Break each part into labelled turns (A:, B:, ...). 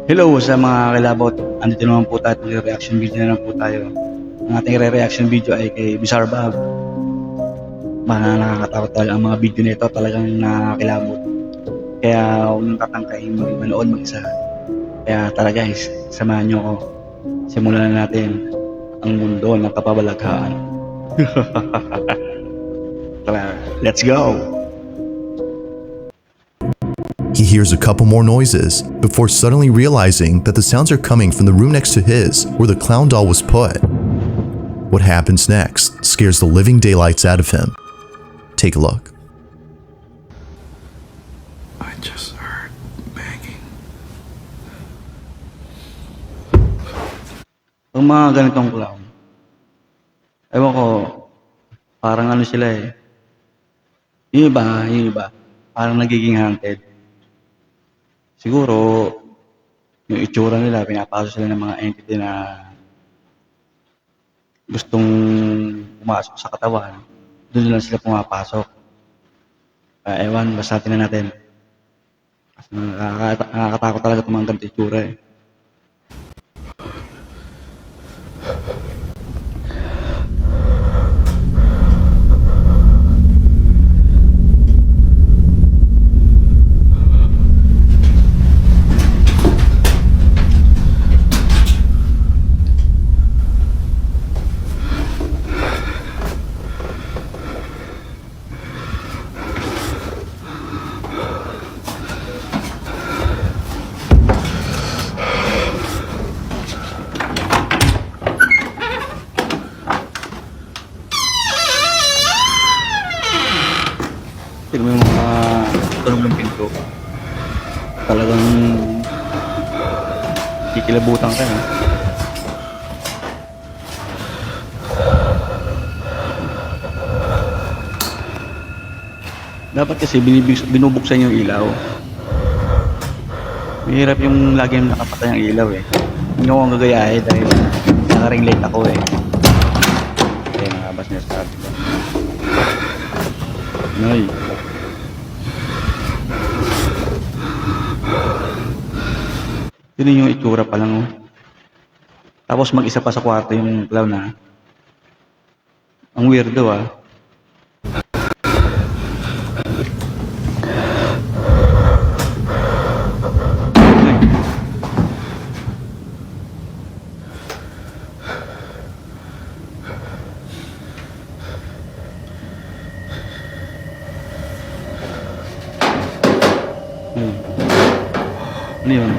A: Hello sa mga kilabot. Andito naman po tayo, reaction video na lang po tayo. Ang ating reaction video ay kay Bizarre Bob. Nakakatakot talaga ang mga video nito, talagang nakakilabot. Kaya huwag nang tatangkain manood mag-isa. Kaya tara guys, samahan nyo ako. Simulan na natin ang mundo ng kapabalaghaan. Tara, let's go!
B: He hears a couple more noises before suddenly realizing that the sounds are coming from the room next to his where the clown doll was put. What happens next scares the living daylights out of him. Take a look.
C: I just heard banging.
A: Ang mga ganitong clown, ewan ko, parang ano sila eh. Yung iba, parang nagiging haunted. Siguro, yung itsura nila, pinapasok sila ng mga entity na gustong pumasok sa katawan. Doon lang sila pumapasok. Ewan, basta tingnan natin. Kasi nakakatakot talaga itong mga ganito itsura eh. Tignan mo yung mga tunog ng pinto. Talagang kikilabutan ka na. Dapat kasi binubuksan yung ilaw. Mahirap yung lagi nakapatay ang ilaw eh. Hindi ko ang gagayahe dahil nakaring late ako eh. Kaya nakabas niya sa atin. Nay. Yun yung itsura pa lang oh. Tapos mag-isa pa sa kwarto yung clown na. Ang weirdo ah. Ano yun?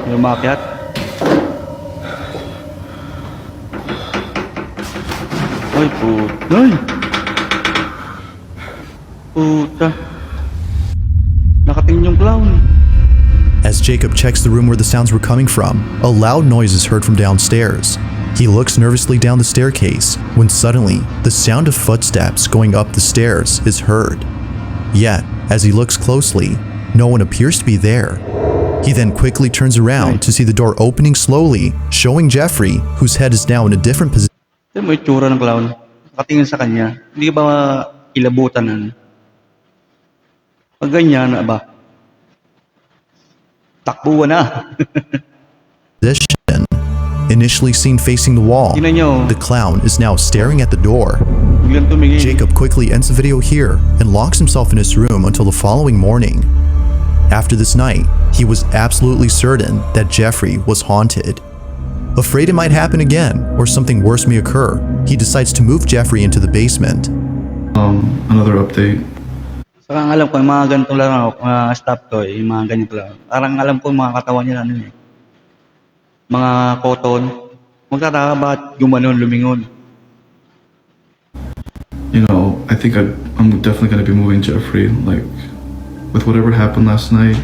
A: May umakyat? Ay, puta. Ay! Puta. Nakatingin yung clown.
B: As Jacob checks the room where the sounds were coming from, a loud noise is heard from downstairs. He looks nervously down the staircase when suddenly the sound of footsteps going up the stairs is heard. Yet, as he looks closely, no one appears to be there. He then quickly turns around to see the door opening slowly, showing Jeffrey, whose head is now in a different position.
A: Ito mo itsura ng clown. Nakatingin sa kanya. Hindi ka ba ilabutan nun? Pag ganyan, aba, takbuhan na.
B: Initially seen facing the wall,
A: Tingnan nyo.
B: the clown is now staring at the door.
A: Biglang tumingin.
B: Jacob quickly ends the video here and locks himself in his room until the following morning. After this night, he was absolutely certain that Jeffrey was haunted. Afraid it might happen again or something worse may occur, he decides to move Jeffrey into the basement.
C: Another update.
A: Saka ang alam ko, yung mga ganito lang ako, mga stop toy, yung mga ganito lang. Parang alam ko, yung mga katawan nila, ano eh. Mga cotton. Magtataka bakit gumanon, lumingon.
C: You know, I think I'm definitely gonna be moving Jeffrey. Like, with whatever happened last night,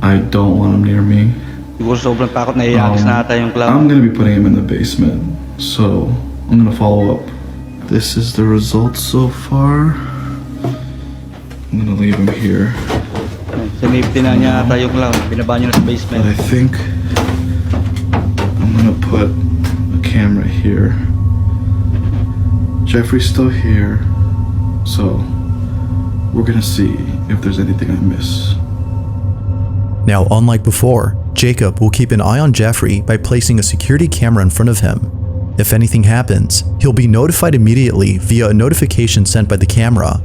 C: I don't want him near me.
A: Siguro sobrang takot na iayakis na ata yung clown.
C: I'm gonna be putting him in the basement, so I'm gonna follow up. This is the result so far. I'm gonna leave him here.
A: Sinipti na niya ata yung clown. Binaba niya na sa basement.
C: But I think I'm gonna put a camera here. Jeffrey's still here, so we're gonna see if there's anything I miss.
B: Now, unlike before, Jacob will keep an eye on Jeffrey by placing a security camera in front of him. If anything happens, he'll be notified immediately via a notification sent by the camera.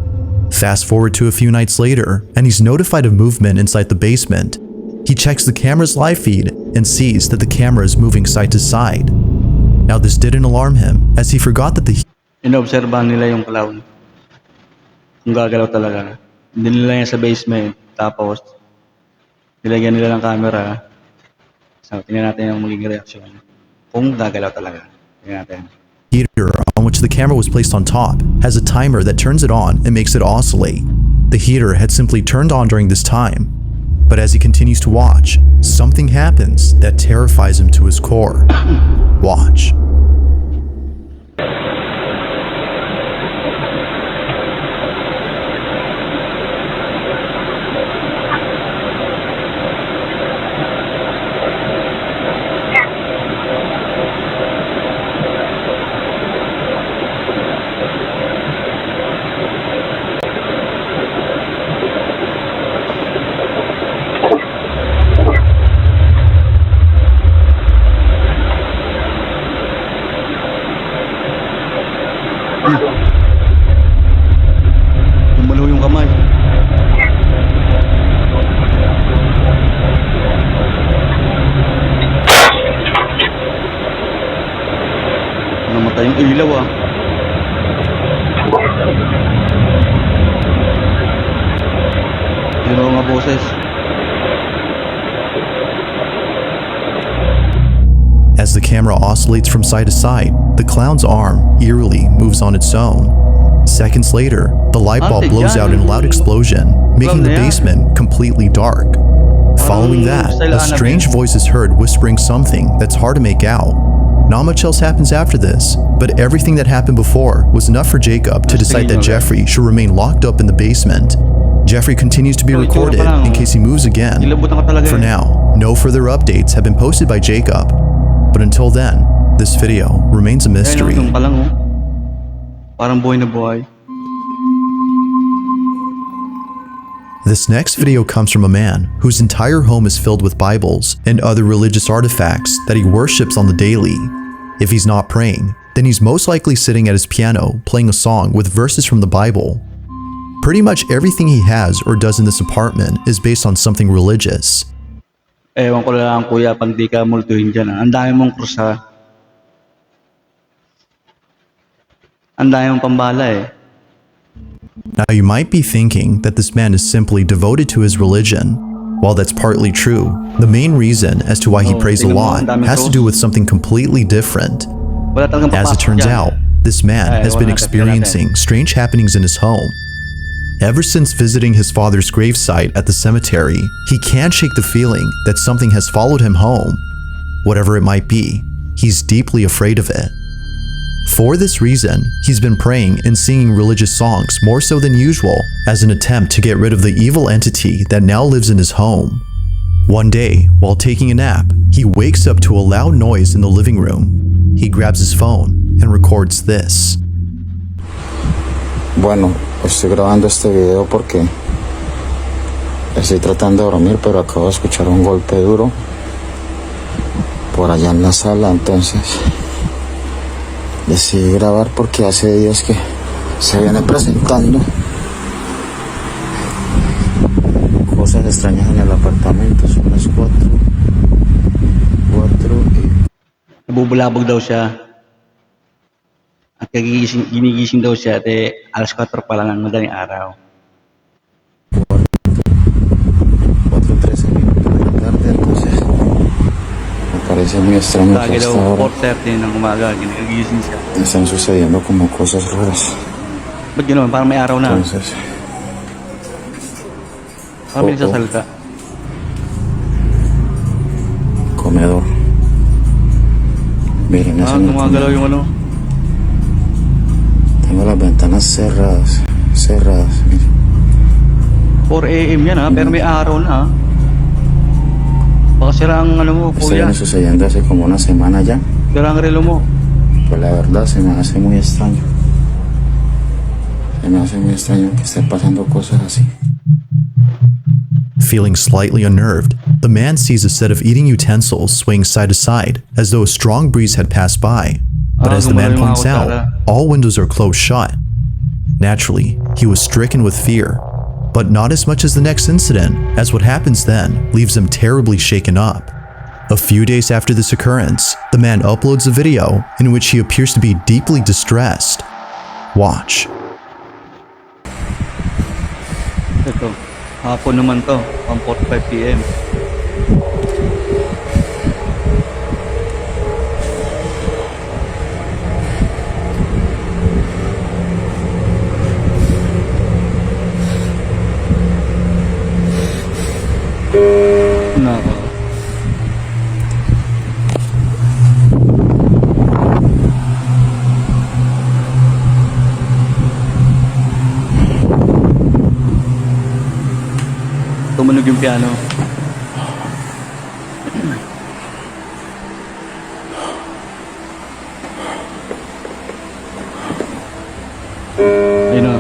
B: Fast forward to a few nights later, and he's notified of movement inside the basement. He checks the camera's live feed and sees that the camera is moving side to side. Now this didn't alarm him, as he forgot that the
A: Inobserbahan nila yung clown. Kung gagalaw talaga. Hindi nila yan sa basement. Tapos, nilagyan nila ng camera. So, tingnan natin yung magiging reaksyon. Kung gagalaw talaga. Tingnan natin.
B: heater on which the camera was placed on top has a timer that turns it on and makes it oscillate. The heater had simply turned on during this time, but as he continues to watch, something happens that terrifies him to his core. Watch.
A: Gumalaw yung kamay. Namatay yung ilaw ah. Yun ang mga boses.
B: As the camera oscillates from side to side, the clown's arm eerily moves on its own. Seconds later, the light bulb blows out in a loud explosion, making the basement completely dark. Following that, a strange voice is heard whispering something that's hard to make out. Not much else happens after this, but everything that happened before was enough for Jacob to decide that Jeffrey should remain locked up in the basement. Jeffrey continues to be recorded in case he moves again. For now, no further updates have been posted by Jacob, but until then, this video remains a mystery.
A: Ayun, yung palang oh. Parang buhay na buhay.
B: This next video comes from a man whose entire home is filled with Bibles and other religious artifacts that he worships on the daily. If he's not praying, then he's most likely sitting at his piano playing a song with verses from the Bible. Pretty much everything he has or does in this apartment is based on something religious.
A: Ewan ko lang kuya, pag di ka multuhin dyan ah. Ang dami mong krus ha. Ang dami mong pambala eh.
B: Now you might be thinking that this man is simply devoted to his religion. While that's partly true, the main reason as to why he prays a lot has to do with something completely different.
A: Wala talagang
B: As it
A: papasok
B: turns
A: dyan.
B: out, this man has been experiencing strange happenings in his home. Ever since visiting his father's gravesite at the cemetery, he can't shake the feeling that something has followed him home. Whatever it might be, he's deeply afraid of it. For this reason, he's been praying and singing religious songs more so than usual as an attempt to get rid of the evil entity that now lives in his home. One day, while taking a nap, he wakes up to a loud noise in the living room. He grabs his phone and records this.
D: Bueno, estoy grabando este video porque estoy tratando de dormir, pero acabo de escuchar un golpe duro por allá en la sala, entonces decidí grabar porque hace días que se viene presentando cosas extrañas en el apartamento. Son las 4 y...
A: Nabubulabog daw siya. At ginigising daw siya at alas 4 pa lang ng madaling araw.
D: 4:13 minutos de la tarde, entonces me parece muy extraño que
A: Lagi
D: hasta
A: daw
D: ahora
A: 4:30 ng umaga, ginigising siya.
D: están sucediendo como cosas raras.
A: Ba't gano'n? Parang may araw na.
D: Entonces,
A: Parang may nagsasalita.
D: comedor. Miren, ese es mi
A: Gumagalaw yung ano.
D: Tengo las ventanas cerradas. Miren.
A: 4 AM yan ha, pero may araw na ha. Baka sira ang ano mo,
D: Esto
A: kuya.
D: viene sucediendo hace como una semana ya.
A: Sira ang relo mo.
D: Pues la verdad se me hace muy extraño. Se me hace muy extraño que estén pasando cosas así.
B: Feeling slightly unnerved, the man sees a set of eating utensils swaying side to side as though a strong breeze had passed by. But as the man points out, all windows are closed shut. Naturally, he was stricken with fear, but not as much as the next incident, as what happens then leaves him terribly shaken up. A few days after this occurrence, the man uploads a video in which he appears to be deeply distressed. Watch.
A: Ito, hapon naman to, 1:45 PM. Nako. Tumunog yung piano. Ayun o.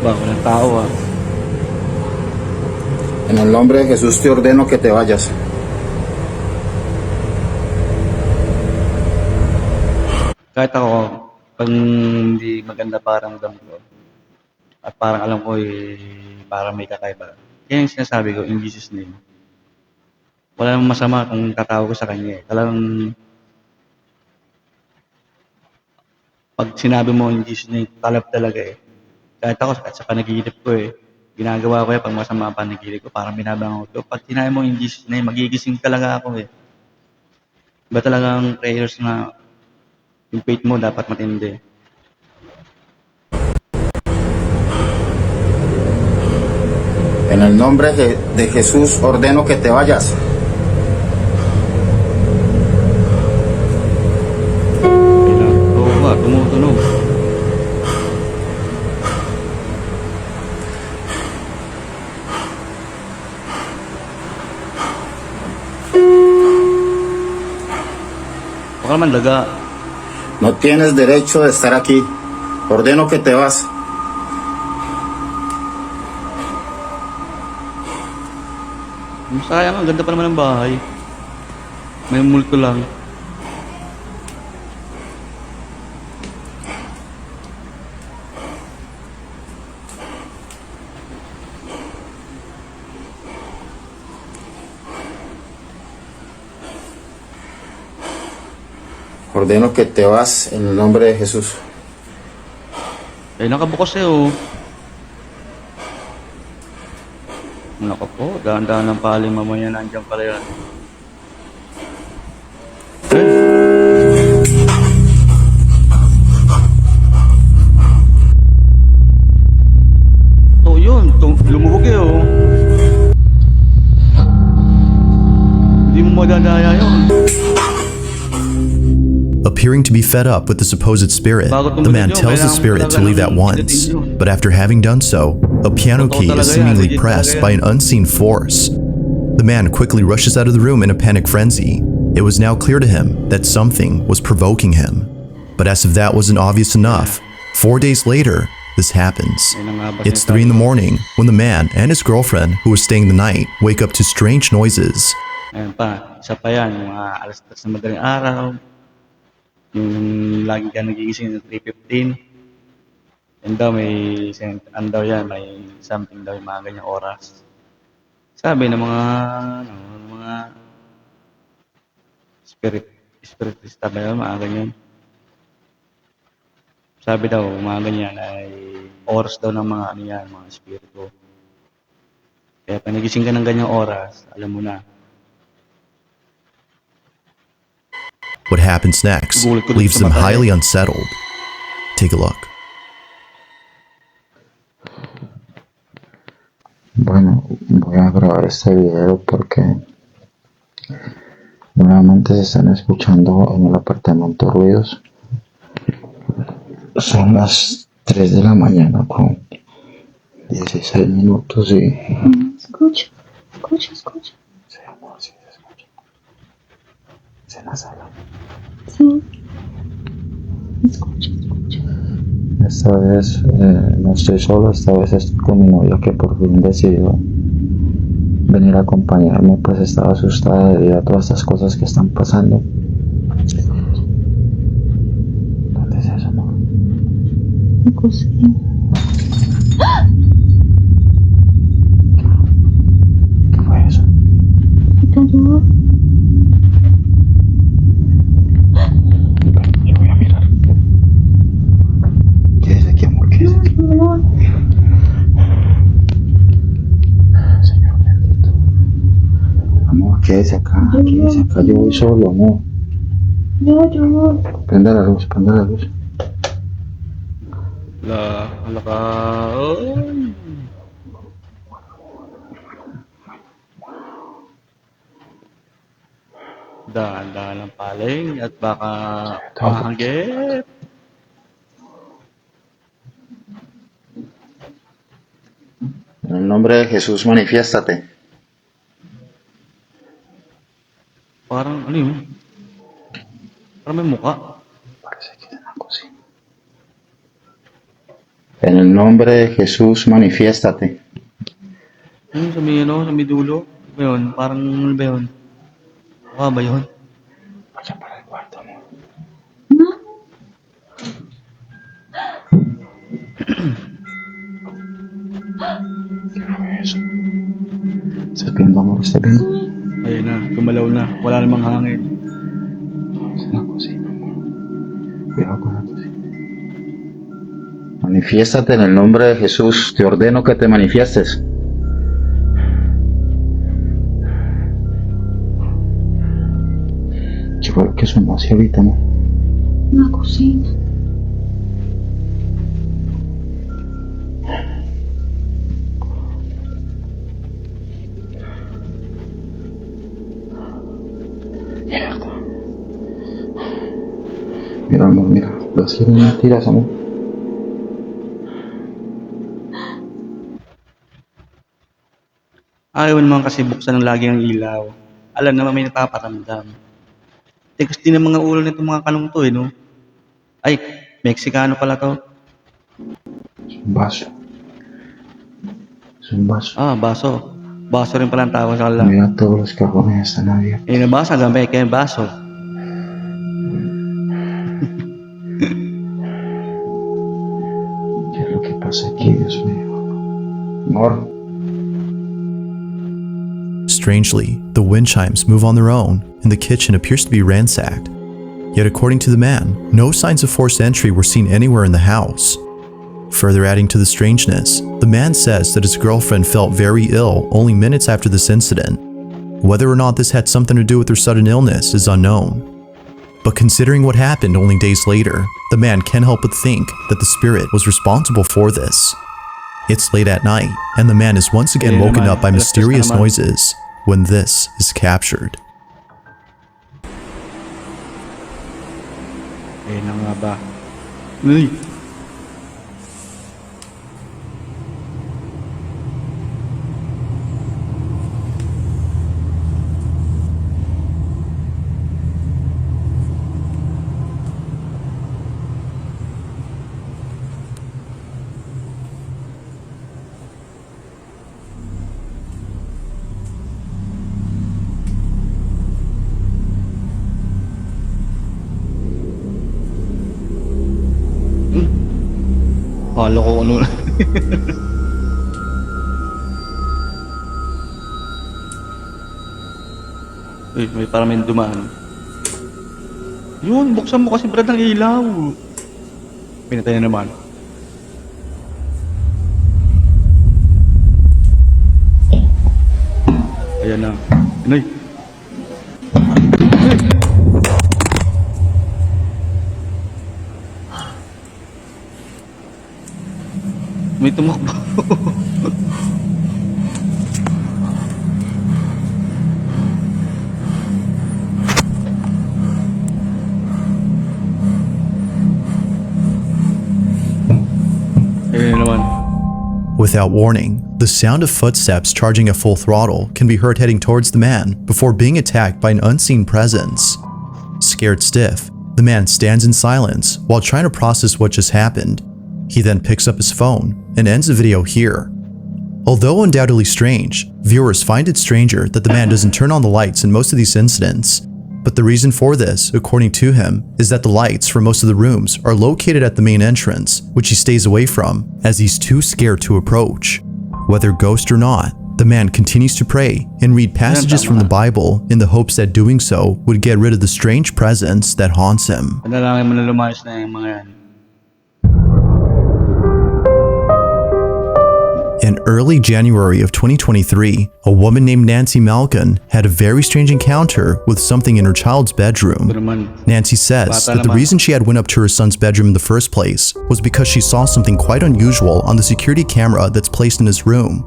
A: Ba, walang tao ah.
D: En el nombre de Jesús te ordeno que te vayas.
A: Kahit ako, pag hindi maganda parang dam ko, at parang alam ko parang may kakaiba. Yan yung sinasabi ko, in Jesus' name. Wala namang masama kung tatawag ko sa kanya. Talagang, pag sinabi mo in Jesus' name, talab talaga eh. Kahit ako, kahit sa panaginip ko ginagawa ko pag masama ang panaginip ko, parang binabangon ko. Pag sinabi mo in Jesus' name, magigising talaga ako eh. Iba talagang prayers na yung faith mo dapat matindi.
D: En el nombre de Jesús ordeno que te vayas.
A: Oo nga, tumutunog. Baka naman daga.
D: No tienes derecho de estar aquí. Ordeno que te vas.
A: Sayang, ang ganda pa naman ng bahay. May multo lang.
D: Ordeno que te vas en el nombre de Jesús.
A: Nakabukas Nako po, dahan-dahan ng paling mamaya nandiyan pala yan. So yun, lumubog Hindi mo madadaya yun.
B: Appearing to be fed up with the supposed spirit, the man tells the spirit to leave at once. But after having done so, a piano key is seemingly pressed by an unseen force. The man quickly rushes out of the room in a panic frenzy. It was now clear to him that something was provoking him. But as if that wasn't obvious enough, 4 days later, this happens. It's 3 in the morning when the man and his girlfriend, who was staying the night, wake up to strange noises.
A: Ayan pa, isa pa yan, yung mga alas 3 na madaling araw. Yung lagi ka nagigising ng 3:15. Yan daw, may something daw yung mga ganyang oras. Sabi ng mga spiritista ba yun, mga ganyan. Sabi daw, mga ganyan ay oras daw ng mga mga espiritu. Kaya pag nagising ka ng ganyang oras, alam mo na.
B: What happens next leaves them highly unsettled. Take a look.
D: Bueno, voy a grabar este video porque nuevamente se están escuchando en el apartamento ruidos. Son las 3 de la mañana con 16 minutos y... Escucha. Sí, amor, sí se escucha. en la sala.
E: Sí. Escucha.
D: Esta vez no estoy solo, esta vez estoy con mi novia que por fin decidió venir a acompañarme, pues estaba asustada debido a todas estas cosas que están pasando. ¿Dónde es eso, amor?
E: La cocina.
D: ¿Qué fue eso?
E: Se cayó.
D: Yo voy a mirar. Quédese aquí, amor, quédese aquí.
E: Amor.
D: Señor bendito. Amor, quédese acá, yo voy solo, amor.
E: Yo.
D: Prenda la luz, prenda la luz.
A: Hala ka. Ay. Dahan-dahan lang paling at baka mahagip.
D: En el nombre de Jesús, manifiéstate.
A: Parang ano yun? Parang may muka.
D: Parece que en la cocina. En el nombre de Jesús, manifiéstate.
A: Sa may sa may dulo. Ano ba yun? Parang ano ba yun? Mukha ba yun?
D: Vaya para el cuarto, amor.
E: No.
D: ¿Qué fue eso? ¿Estás viendo, amor? ¿Estás viendo?
A: Ayun na, gumalaw na. Wala namang hangin.
D: Es en la cocina, amor. Cuidado con la cocina. Manifiéstate en el nombre de Jesús. Te ordeno que te manifiestes. ¿Qué fue lo que sonó así ahorita, amor?
E: La cocina.
D: Mierda. Mira, amor, mira. Las quiero mentiras, amor.
A: Ayaw naman kasi buksan ng lagi ang ilaw. Alam naman may nataparamdam. Tigas din ang mga ulo nitong mga kanong to no? Ay, Meksikano pala to.
D: Es un vaso. Es un vaso.
A: Baso. Baso rin pala ang tawag sa kanila.
D: Mira, todos los cajones están abiertos.
A: Nabasa gamay kaya baso.
D: ¿Qué es lo que pasa aquí, Dios mío? Amor.
B: Strangely, the wind chimes move on their own, and the kitchen appears to be ransacked. Yet according to the man, no signs of forced entry were seen anywhere in the house. Further adding to the strangeness, the man says that his girlfriend felt very ill only minutes after this incident. Whether or not this had something to do with her sudden illness is unknown. But considering what happened only days later, the man can't help but think that the spirit was responsible for this. It's late at night, and the man is once again woken up by mysterious noises when this is captured.
A: Na nga ba? Uy! Kala ko ano. Uy, may parang may dumaan. Yun, buksan mo kasi Brad ang ilaw. Pinatay na naman. Ayan na. Inay. May tumakbo. Ayun naman.
B: Without warning, the sound of footsteps charging at full throttle can be heard heading towards the man before being attacked by an unseen presence. Scared stiff, the man stands in silence while trying to process what just happened. He then picks up his phone and ends the video here. Although undoubtedly strange, viewers find it stranger that the man doesn't turn on the lights in most of these incidents. But the reason for this, according to him, is that the lights for most of the rooms are located at the main entrance, which he stays away from as he's too scared to approach. Whether ghost or not, the man continues to pray and read passages from the Bible in the hopes that doing so would get rid of the strange presence that haunts him.
A: Panalangin mo na lumayas na yung mga yan.
B: In early January of 2023, a woman named Nancy Malkin had a very strange encounter with something in her child's bedroom. Nancy says that the reason she had went up to her son's bedroom in the first place was because she saw something quite unusual on the security camera that's placed in his room.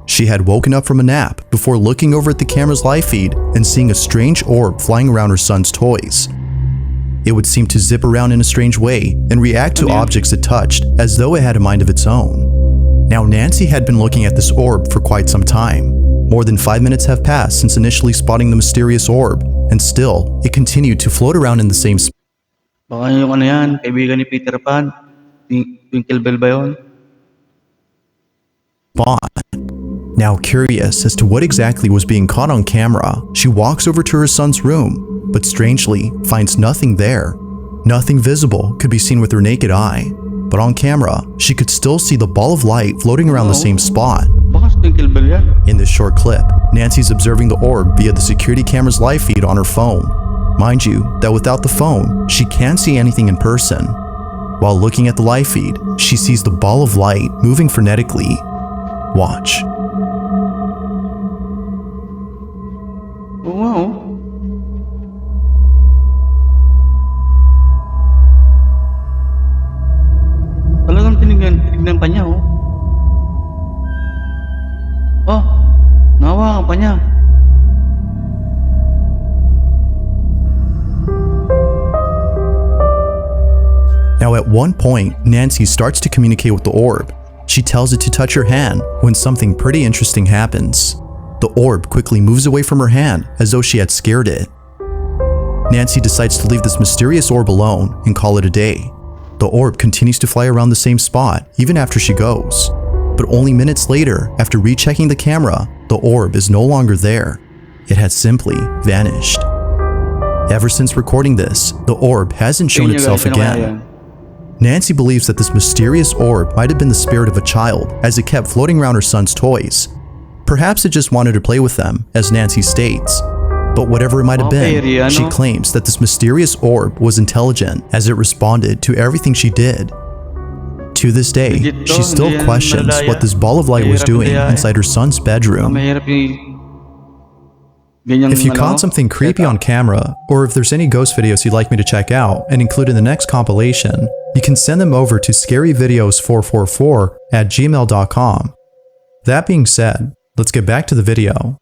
B: She had woken up from a nap before looking over at the camera's live feed and seeing a strange orb flying around her son's toys. It would seem to zip around in a strange way and react to objects it touched as though it had a mind of its own. Now, Nancy had been looking at this orb for quite some time. More than 5 minutes have passed since initially spotting the mysterious orb, and still, it continued to float around in the same spot.
A: Baka yung ano yan, kaibigan ni Peter Pan. Twinkle Bell ba yun?
B: Now, curious as to what exactly was being caught on camera, she walks over to her son's room, but strangely finds nothing there. Nothing visible could be seen with her naked eye. But on camera, she could still see the ball of light floating around the same spot.
A: Baka Twinkle Bell yan.
B: In this short clip, Nancy's observing the orb via the security camera's live feed on her phone. Mind you, that without the phone, she can't see anything in person. While looking at the live feed, she sees the ball of light moving frenetically. Watch.
A: Oo nga oh. Talagang tinignan pa niya oh. Oh, nahawakan pa niya.
B: Now at one point, Nancy starts to communicate with the orb. She tells it to touch her hand when something pretty interesting happens. The orb quickly moves away from her hand as though she had scared it. Nancy decides to leave this mysterious orb alone and call it a day. The orb continues to fly around the same spot even after she goes. But only minutes later, after rechecking the camera, the orb is no longer there. It has simply vanished. Ever since recording this, the orb hasn't shown itself again. Nancy believes that this mysterious orb might have been the spirit of a child as it kept floating around her son's toys. Perhaps it just wanted to play with them, as Nancy states. But whatever it might have been, she claims that this mysterious orb was intelligent as it responded to everything she did. To this day, she still questions what this ball of light was doing inside her son's bedroom. If you caught something creepy on camera, or if there's any ghost videos you'd like me to check out and include in the next compilation, you can send them over to scaryvideos444@gmail.com. That being said, let's get back to the video.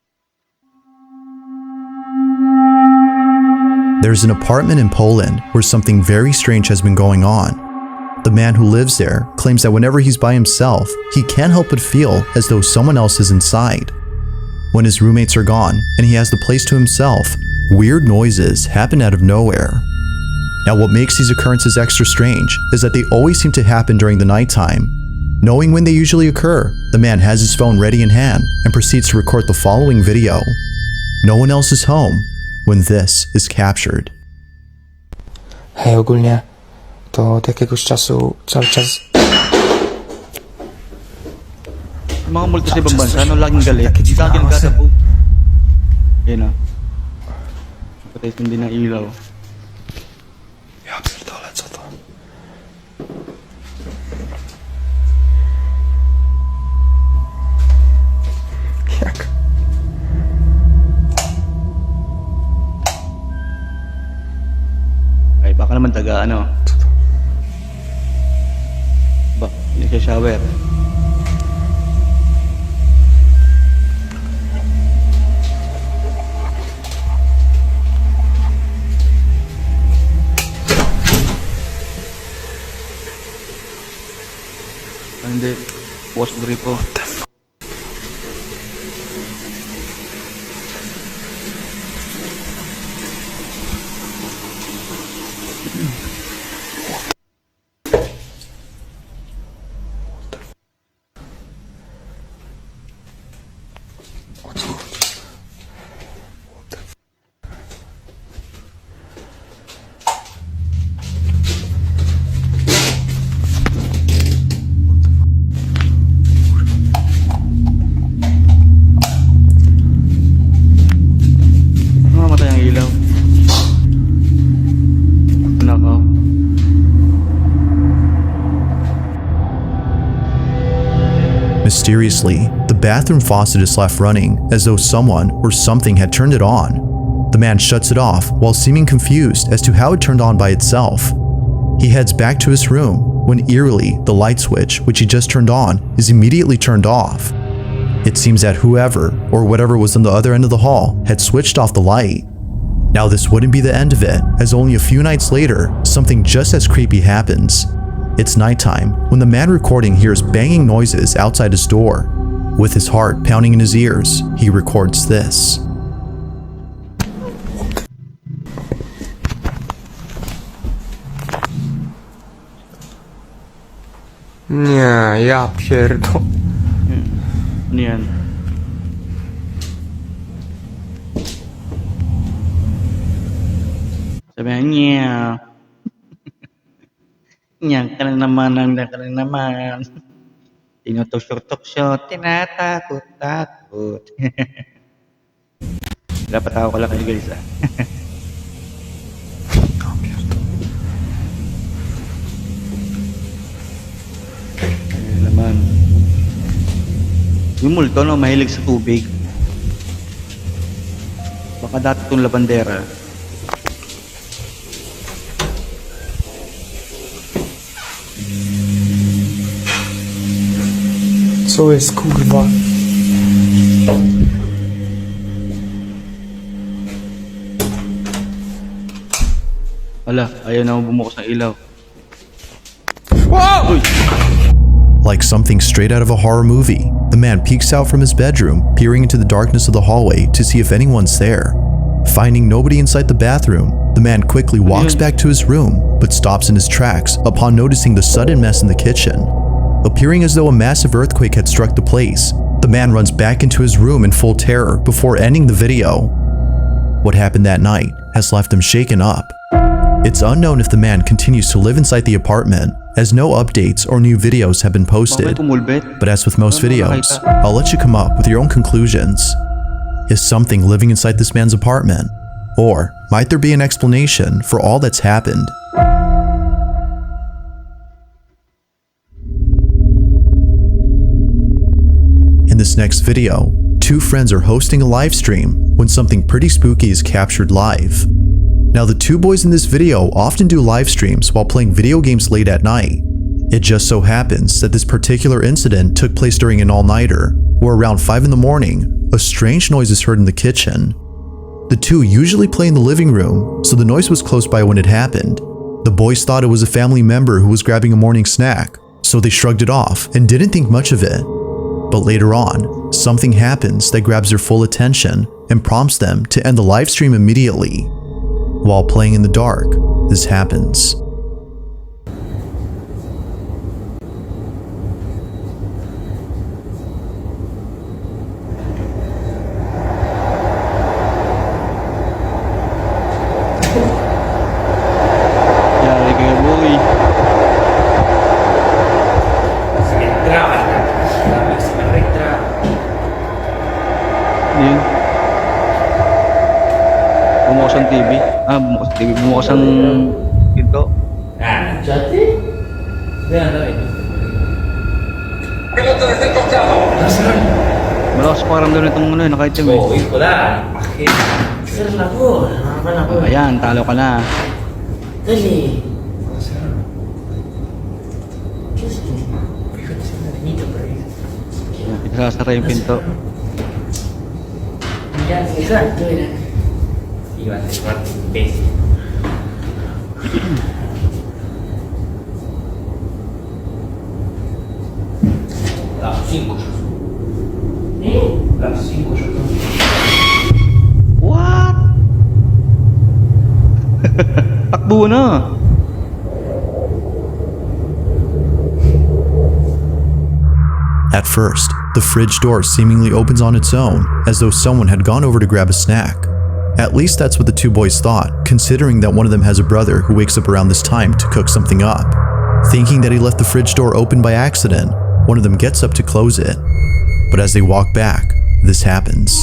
B: There's an apartment in Poland where something very strange has been going on. The man who lives there claims that whenever he's by himself, he can't help but feel as though someone else is inside. When his roommates are gone and he has the place to himself, weird noises happen out of nowhere. Now, what makes these occurrences extra strange is that they always seem to happen during the nighttime. Knowing when they usually occur, the man has his phone ready in hand and proceeds to record the following video. No one else is home when this is captured.
F: Hej, ogólnie to od jakiegoś czasu cały czas
A: Mga multo sa ibang bansa, no, laging galit. Sa akin nagkatapog. Yan o. Patay hindi ng ilaw.
F: Ja pierdolę, co to? Jak?
A: Ay, baka naman taga ano. Ba, hindi siya shower. Hindi, wash gripo.
B: Mysteriously, the bathroom faucet is left running as though someone or something had turned it on. The man shuts it off while seeming confused as to how it turned on by itself. He heads back to his room when eerily the light switch, which he just turned on, is immediately turned off. It seems that whoever or whatever was on the other end of the hall had switched off the light. Now this wouldn't be the end of it, as only a few nights later, something just as creepy happens. It's nighttime when the man recording hears banging noises outside his door. With his heart pounding in his ears, he records this.
F: Nie, ja pierdol...
A: Ano yan? Sabihan niya. Nyan ka na naman, nang ka na naman. Tinutusok-tuksok, tinatakot-takot. Dapat ako ka lang kayo guys ah. Ayan naman. Yung multo no, mahilig sa tubig. Baka dati itong labandera.
F: Co jest kurwa?
A: Ala, ayaw na bumukas ng ilaw.
F: Wow!
A: Uy!
B: Like something straight out of a horror movie, the man peeks out from his bedroom, peering into the darkness of the hallway to see if anyone's there. Finding nobody inside the bathroom, the man quickly walks back to his room, but stops in his tracks upon noticing the sudden mess in the kitchen. Appearing as though a massive earthquake had struck the place, the man runs back into his room in full terror before ending the video. What happened that night has left him shaken up. It's unknown if the man continues to live inside the apartment, as no updates or new videos have been posted. But as with most videos, I'll let you come up with your own conclusions. Is something living inside this man's apartment? Or might there be an explanation for all that's happened? In this next video, two friends are hosting a live stream when something pretty spooky is captured live. Now the two boys in this video often do live streams while playing video games late at night. It just so happens that this particular incident took place during an all-nighter, where around 5 in the morning, a strange noise is heard in the kitchen. The two usually play in the living room, so the noise was close by when it happened. The boys thought it was a family member who was grabbing a morning snack, so they shrugged it off and didn't think much of it. But later on, something happens that grabs their full attention and prompts them to end the live stream immediately. While playing in the dark, this happens.
A: Yari kayo boy. Yun. Bumukas ang TV. Bumukas ang TV. Bumukas ang pinto. Malakas parang doon itong ano, nakaitim eh. Ayan, talo ka na.
G: Dali.
A: Isasara yung pinto.
G: Ya, exacto, mira.
H: Iba a ser imbécil. Las 5 ya son. Las 5 ya son.
A: What? Takbo na.
B: At first, the fridge door seemingly opens on its own, as though someone had gone over to grab a snack. At least that's what the two boys thought, considering that one of them has a brother who wakes up around this time to cook something up. Thinking that he left the fridge door open by accident, one of them gets up to close it. But as they walk back, this happens.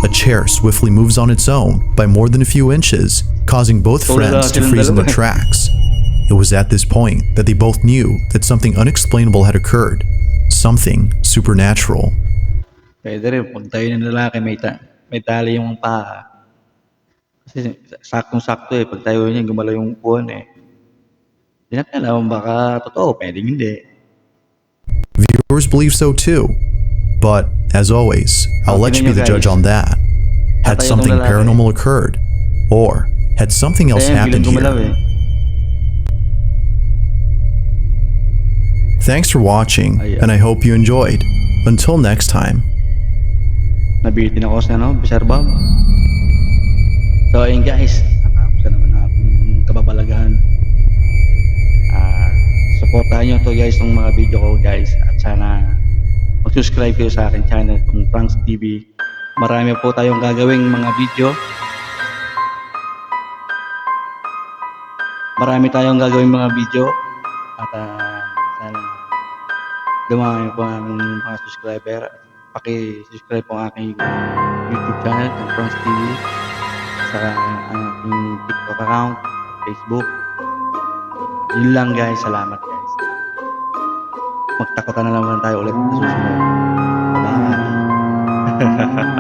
B: A chair swiftly moves on its own by more than a few inches, causing both friends to freeze in their tracks. It was at this point that they both knew that something unexplainable had occurred. something supernatural.
A: Pwede rin, pag tayo ng lalaki, may tali yung paa. Kasi saktong-sakto eh, pag tayo niya, gumalaw yung upuan eh. Hindi natin alam, baka totoo, pwedeng hindi.
B: Viewers believe so too. But, as always, I'll let you be the judge on that. Had
A: Patay
B: something
A: itong lalaki.
B: paranormal occurred? Or had something else
A: Kaya
B: happened
A: bilang gumalaw
B: here?
A: eh.
B: Thanks for watching, and I hope you enjoyed. Until next time.
A: Nabitin ako sa Sir Bob. So ayun guys, natapos na naman natin kababalaghan. Supportahan nyo to guys ng mga video ko guys. At sana mag-subscribe kayo sa akin channel, itong Franks TV. Marami po tayong gagawing mga video. Marami tayong gagawing mga video. At sana dumami po ang mga subscriber. Paki-subscribe po ang aking YouTube channel, ang Franks TV. Sa aking TikTok account, Facebook. Yun lang guys, salamat guys. Magtakotan na naman tayo ulit sa susunod. Bye-bye.